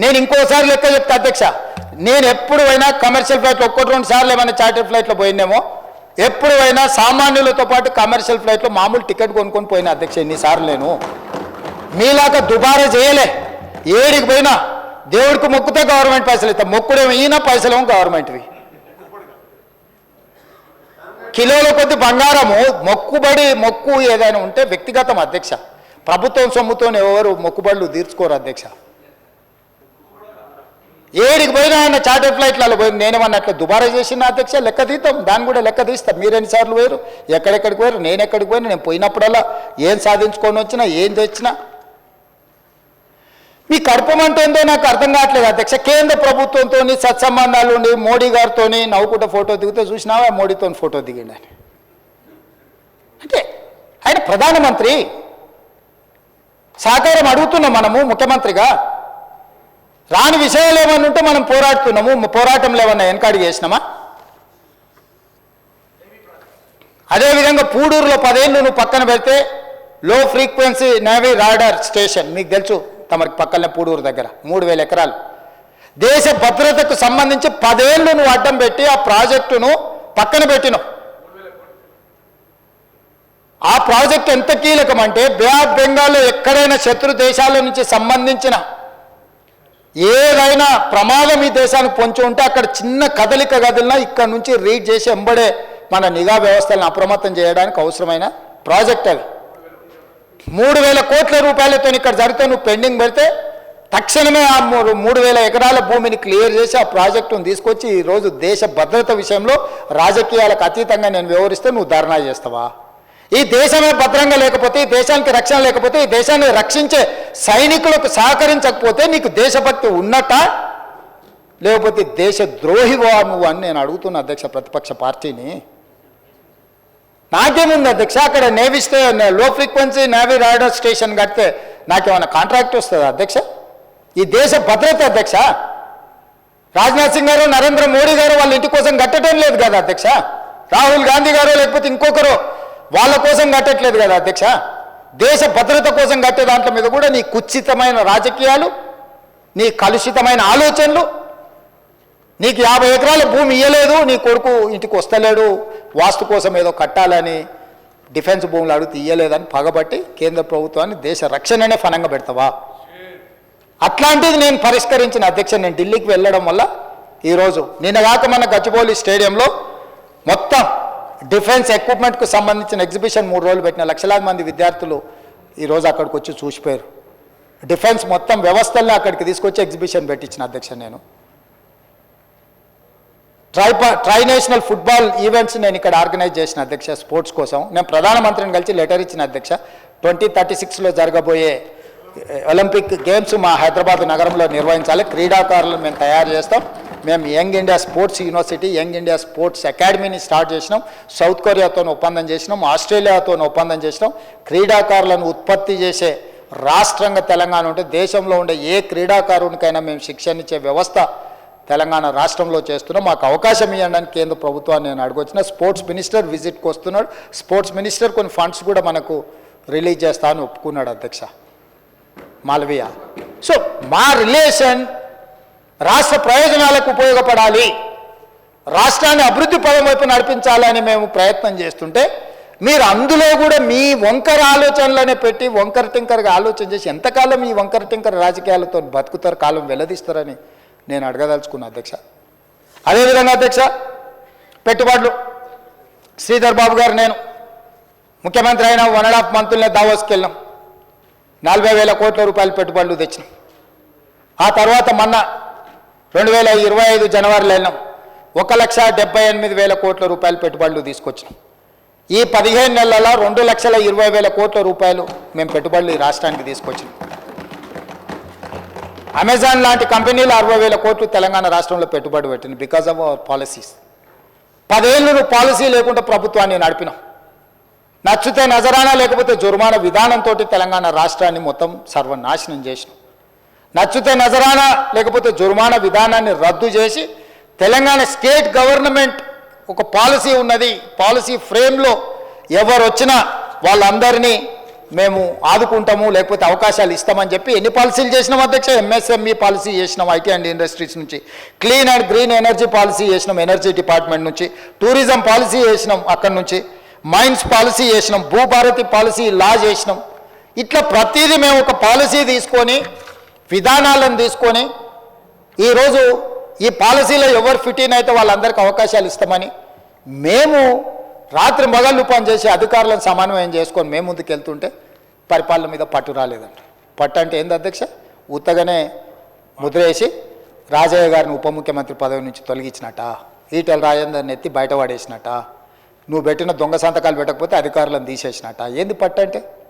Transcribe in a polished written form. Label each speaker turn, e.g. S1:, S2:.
S1: నేను ఇంకోసారి లెక్క చెప్తా అధ్యక్ష, నేను ఎప్పుడు పోయినా కమర్షియల్ ఫ్లైట్లో 1-2 సార్లు ఏమైనా చార్టర్ ఫ్లైట్లో పోయినేమో, ఎప్పుడు పోయినా సామాన్యులతో పాటు కమర్షియల్ ఫ్లైట్లో మామూలు టికెట్ కొనుక్కొని పోయినా అధ్యక్ష. ఎన్నిసార్లు నేను మీలాగా దుబారా చేయలే. ఏడికి పోయినా దేవుడికి మొక్కుతే గవర్నమెంట్ పైసలు ఇస్తాం, మొక్కుడేమో ఈయన, పైసలేమో గవర్నమెంట్వి. కిలోల కొద్ది బంగారము మొక్కు ఏదైనా ఉంటే వ్యక్తిగతం అధ్యక్ష. ప్రభుత్వం సొమ్ముతో ఎవరు మొక్కుబడులు తీర్చుకోరు అధ్యక్ష. ఏడికి పోయినా ఆయన చార్టర్ ఫ్లైట్లలో పోయి నేనేమన్నట్లు దుబారా చేసిన అధ్యక్ష, లెక్క తీస్తాం, దాన్ని కూడా లెక్క తీస్తాం. మీరు ఎన్నిసార్లు పోయారు, ఎక్కడెక్కడికి పోయారు, నేను ఎక్కడికి పోయినా, నేను పోయినప్పుడల్లా ఏం సాధించుకొని వచ్చినా, ఏం తెచ్చినా. మీ కడుపమంటే ఏందో నాకు అర్థం కావట్లేదు అధ్యక్ష. కేంద్ర ప్రభుత్వంతో సత్సంబంధాలు ఉండి మోడీ గారితో నవ్వుకుంటే ఫోటో దిగితే చూసినావా, మోడీతో ఫోటో దిగిండని. అంటే ఆయన ప్రధానమంత్రి, సహకారం అడుగుతున్నాం మనము ముఖ్యమంత్రిగా. రాని విషయాలు ఏమన్నా ఉంటే మనం పోరాడుతున్నాము, పోరాటంలో ఏమన్నా వెనకాడి చేసినామా? అదేవిధంగా పూడూరులో 10 ఏళ్ళు నువ్వు పక్కన పెడితే లో ఫ్రీక్వెన్సీ నేవీ రాడార్ స్టేషన్ మీకు తెలుసు, తమరికి పక్కనే పూడూరు దగ్గర 3000 ఎకరాలు. దేశ భద్రతకు సంబంధించి 10 ఏళ్ళు నువ్వు అడ్డం పెట్టి ఆ ప్రాజెక్టును పక్కన పెట్టినావు. ఆ ప్రాజెక్టు ఎంత కీలకం అంటే బే ఆఫ్ బెంగాల్లో ఎక్కడైనా శత్రు దేశాల నుంచి సంబంధించిన ఏదైనా ప్రమాదం ఈ దేశానికి పొంచి ఉంటే అక్కడ చిన్న కదలిక కదిలినా ఇక్కడ నుంచి రీడ్ చేసి ఎంబడే మన నిఘా వ్యవస్థలను అప్రమత్తం చేయడానికి అవసరమైన ప్రాజెక్ట్ అది. 3000 కోట్ల రూపాయలతో ఇక్కడ జరిగితే నువ్వు పెండింగ్ పెడితే తక్షణమే ఆ 3000 ఎకరాల భూమిని క్లియర్ చేసి ఆ ప్రాజెక్టును తీసుకొచ్చి ఈరోజు దేశ భద్రత విషయంలో రాజకీయాలకు అతీతంగా నేను వ్యవహరిస్తే నువ్వు ధర్నా చేస్తావా? ఈ దేశమే భద్రంగా లేకపోతే, ఈ దేశానికి రక్షణ లేకపోతే, ఈ దేశాన్ని రక్షించే సైనికులకు సహకరించకపోతే నీకు దేశభక్తి ఉన్నట్టా, లేకపోతే దేశ ద్రోహివా నువ్వు అని నేను అడుగుతున్నా అధ్యక్ష ప్రతిపక్ష పార్టీని. నాకేముంది అధ్యక్ష, అక్కడ నేవీ లో ఫ్రీక్వెన్సీ నేవీ రాడార్ స్టేషన్ కడితే నాకేమైనా కాంట్రాక్ట్ వస్తుందా అధ్యక్ష? ఈ దేశ భద్రత అధ్యక్ష. రాజ్నాథ్ సింగ్ గారు, నరేంద్ర మోడీ గారు వాళ్ళ ఇంటి కోసం కట్టడం లేదు కదా అధ్యక్ష. రాహుల్ గాంధీ గారు లేకపోతే ఇంకొకరు వాళ్ళ కోసం కట్టట్లేదు కదా అధ్యక్ష. దేశ భద్రత కోసం కట్టే దాంట్లో మీద కూడా నీ కుత్సితమైన రాజకీయాలు, నీ కలుషితమైన ఆలోచనలు, నీకు 50 ఎకరాల భూమి ఇయ్యలేదు, నీ కొడుకు ఇంటికి వస్తలేడు, వాస్తు కోసం ఏదో కట్టాలని డిఫెన్స్ భూములు అడిగితే ఇయ్యలేదని పగబట్టి కేంద్ర ప్రభుత్వాన్ని దేశ రక్షణనే ఫలంగా పెడతావా? అట్లాంటిది నేను పరిష్కరించిన అధ్యక్ష. నేను ఢిల్లీకి వెళ్ళడం వల్ల ఈరోజు నిన్నగాక మన గచ్చిబౌలి స్టేడియంలో మొత్తం డిఫెన్స్ ఎక్విప్మెంట్కు సంబంధించిన ఎగ్జిబిషన్ 3 రోజులు పెట్టిన లక్షలాది మంది విద్యార్థులు ఈరోజు అక్కడికి వచ్చి చూసిపోయారు. డిఫెన్స్ మొత్తం వ్యవస్థల్ని అక్కడికి తీసుకొచ్చి ఎగ్జిబిషన్ పెట్టించిన అధ్యక్ష. నేను ట్రై నేషనల్ ఫుట్బాల్ ఈవెంట్స్ నేను ఇక్కడ ఆర్గనైజ్ చేసిన అధ్యక్ష స్పోర్ట్స్ కోసం. నేను ప్రధానమంత్రిని కలిసి లెటర్ ఇచ్చిన అధ్యక్ష. 2036లో జరగబోయే ఒలింపిక్ గేమ్స్ మా హైదరాబాద్ నగరంలో నిర్వహించాలి. క్రీడాకారులను మేము తయారు చేస్తాం. మేము young India sports university, young India sports అకాడమీని స్టార్ట్ చేసినాం. సౌత్ కొరియాతో ఒప్పందం చేసినాం, ఆస్ట్రేలియాతో ఒప్పందం చేసినాం. క్రీడాకారులను ఉత్పత్తి చేసే రాష్ట్రంగా తెలంగాణ ఉంటే దేశంలో ఉండే ఏ క్రీడాకారునికైనా మేము శిక్షణ ఇచ్చే వ్యవస్థ తెలంగాణ రాష్ట్రంలో చేస్తున్నాం. మాకు అవకాశం ఇవ్వడానికి కేంద్ర ప్రభుత్వాన్ని నేను అడగొచ్చిన. స్పోర్ట్స్ మినిస్టర్ విజిట్కి వస్తున్నాడు. స్పోర్ట్స్ మినిస్టర్ కొన్ని ఫండ్స్ కూడా మనకు రిలీజ్ చేస్తా అని ఒప్పుకున్నాడు అధ్యక్ష మాల్వియా. సో మా రిలేషన్ రాష్ట్ర ప్రయోజనాలకు ఉపయోగపడాలి, రాష్ట్రాన్ని అభివృద్ధి పదం వైపు నడిపించాలని మేము ప్రయత్నం చేస్తుంటే మీరు అందులో కూడా మీ వంకర ఆలోచనలనే పెట్టి వంకర టింకర్గా ఆలోచన చేసి ఎంతకాలం ఈ వంకర టింకర రాజకీయాలతో బతుకుతారు, కాలం వెల్లదీస్తారని నేను అడగదలుచుకున్నా అధ్యక్ష. అదేవిధంగా అధ్యక్ష పెట్టుబడులు శ్రీధర్ బాబు గారు నేను ముఖ్యమంత్రి అయిన 1.5 మంత్లనే దావోస్కి వెళ్ళాం. 40,000 కోట్ల రూపాయలు పెట్టుబడులు తెచ్చినాం. ఆ తర్వాత మొన్న 2025 జనవరిలో వెళ్ళాం. 1,78,000 కోట్ల రూపాయలు పెట్టుబడులు తీసుకొచ్చినాం. ఈ 15 నెలల 2,20,000 కోట్ల రూపాయలు మేము పెట్టుబడులు ఈ రాష్ట్రానికి తీసుకొచ్చినాం. అమెజాన్ లాంటి కంపెనీలు 60,000 కోట్లు తెలంగాణ రాష్ట్రంలో పెట్టుబడి పెట్టింది బికాజ్ ఆఫ్ అవర్ పాలసీస్. 10 ఏళ్ళు నువ్వు పాలసీ లేకుండా ప్రభుత్వాన్ని నడిపినాం. నచ్చితే నజరానా లేకపోతే జుర్మానా విధానంతో తెలంగాణ రాష్ట్రాన్ని మొత్తం సర్వనాశనం చేసినాం. నచ్చితే నజరానా లేకపోతే జుర్మానా విధానాన్ని రద్దు చేసి తెలంగాణ స్టేట్ గవర్నమెంట్ ఒక పాలసీ ఉన్నది, పాలసీ ఫ్రేమ్లో ఎవరు వచ్చినా వాళ్ళందరినీ మేము ఆదుకుంటాము లేకపోతే అవకాశాలు ఇస్తామని చెప్పి ఎన్ని పాలసీలు చేసినాం అధ్యక్ష? ఎంఎస్ఎంఈ పాలసీ చేసినాం ఐటీ అండ్ ఇండస్ట్రీస్ నుంచి, clean and green energy policy చేసినాం ఎనర్జీ డిపార్ట్మెంట్ నుంచి, టూరిజం పాలసీ చేసినాం అక్కడి నుంచి, మైన్స్ పాలసీ చేసినాం, భూభారతి పాలసీ లా చేసినాం. ఇట్లా ప్రతిదీ మేము ఒక పాలసీ తీసుకొని విధానాలను తీసుకొని ఈరోజు ఈ పాలసీలో ఎవరు ఫిట్ ఇన్ అయితే వాళ్ళందరికీ అవకాశాలు ఇస్తామని మేము రాత్రి మొదలు పనిచేసి అధికారులను సమన్వయం చేసుకొని మేము ముందుకు వెళ్తుంటే పరిపాలన మీద పట్టు రాలేదంట. పట్టు అంటే ఏంది అధ్యక్ష? ఉత్తగానే ముద్ర వేసి రాజయ్య గారిని ఉప ముఖ్యమంత్రి పదవి నుంచి తొలగించినట్ట, ఈటెల రాజేందర్ని ఎత్తి బయట పడేసినట్ట, నువ్వు పెట్టిన దొంగ సంతకాలు పెట్టకపోతే అధికారులను తీసేసినట్ట. ఏంది పట్టు అంటే?